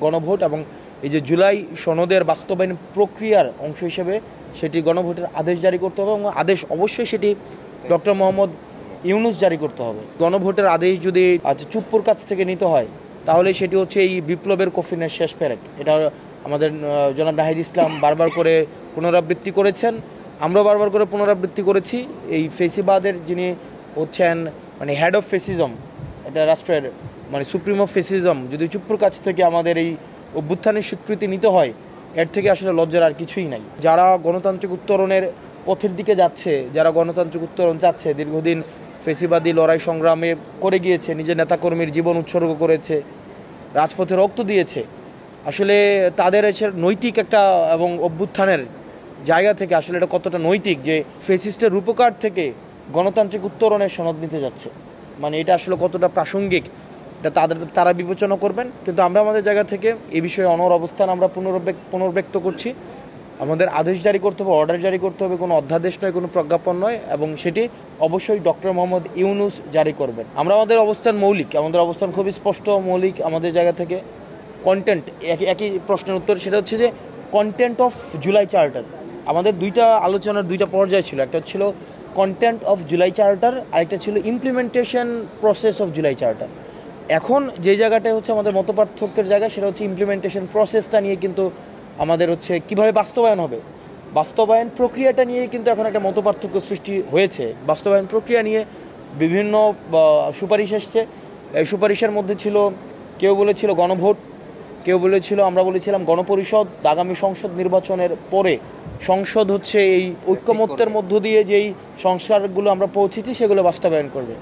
গণভোট এবং এই যে জুলাই সনদের বাস্তবায়ন প্রক্রিয়ার অংশ হিসেবে সেটি গণভোটের আদেশ জারি করতে হবে এবং আদেশ অবশ্যই সেটি ডক্টর মোহাম্মদ ইউনূস জারি করতে হবে। গণভোটের আদেশ যদি চুপ্পুর কাছ থেকে নিতে হয় তাহলে সেটি হচ্ছে এই বিপ্লবের কফিনের শেষ প্যারেড। এটা আমাদের জনাব নাহিদ ইসলাম বারবার করে পুনরাবৃত্তি করেছেন, আমরাও বারবার করে পুনরাবৃত্তি করেছি। এই ফেসিবাদের যিনি হচ্ছেন মানে হেড অফ ফেসিজম, এটা রাষ্ট্রের মানে সুপ্রিম অফ ফেসিজম, যদি চুপ্পুর কাছ থেকে আমাদের এই অভ্যুত্থানের স্বীকৃতি নিতে হয় এর থেকে আসলে লজ্জার আর কিছুই নাই। যারা গণতান্ত্রিক উত্তরণের পথের দিকে যাচ্ছে, যারা গণতান্ত্রিক উত্তরণ চাচ্ছে, দীর্ঘদিন ফেসিবাদী লড়াই সংগ্রামে করে গিয়েছে, নিজের নেতাকর্মীর জীবন উৎসর্গ করেছে, রাজপথে রক্ত দিয়েছে, আসলে তাদের এসে নৈতিক একটা এবং অভ্যুত্থানের জায়গা থেকে আসলে এটা কতটা নৈতিক যে ফেসিস্টের রূপকার থেকে গণতান্ত্রিক উত্তরণের সনদ নিতে যাচ্ছে, মানে এটা আসলে কতটা প্রাসঙ্গিক এটা তারা বিবেচনা করবেন। কিন্তু আমরা আমাদের জায়গা থেকে এই বিষয়ে অনড় অবস্থান আমরা পুনর্ব্যক্ত করছি। আমাদের আদেশ জারি করতে হবে, অর্ডার জারি করতে হবে, কোনো অধ্যাদেশ নয়, কোনো প্রজ্ঞাপন নয়, এবং সেটি অবশ্যই ডক্টর মোহাম্মদ ইউনূস জারি করবেন। আমরা আমাদের অবস্থান মৌলিক, আমাদের অবস্থান খুবই স্পষ্ট মৌলিক আমাদের জায়গা থেকে। কন্টেন্ট একই প্রশ্নের উত্তর, সেটা হচ্ছে যে কন্টেন্ট অফ জুলাই চার্টার। আমাদের দুইটা আলোচনার দুইটা পর্যায় ছিল, একটা ছিল কন্টেন্ট অফ জুলাই চার্টার, আরেকটা ছিল implementation process of July charter. এখন যে জায়গাটায় হচ্ছে আমাদের মতপার্থক্যের জায়গা সেটা হচ্ছে ইমপ্লিমেন্টেশন প্রসেসটা নিয়ে, কিন্তু আমাদের হচ্ছে কীভাবে বাস্তবায়ন হবে, বাস্তবায়ন প্রক্রিয়াটা নিয়ে কিন্তু এখন একটা মতপার্থক্য সৃষ্টি হয়েছে। বাস্তবায়ন প্রক্রিয়া নিয়ে বিভিন্ন সুপারিশ এসছে। এই সুপারিশের মধ্যে ছিল, কেউ বলেছিল গণভোট, কেউ বলেছিল, আমরা বলেছিলাম গণপরিষদ, আগামী সংসদ নির্বাচনের পরে সংসদ হচ্ছে এই ঐক্যমত্যের মধ্য দিয়ে যেই সংস্কারগুলো আমরা পৌঁছেছি সেগুলো বাস্তবায়ন করবে।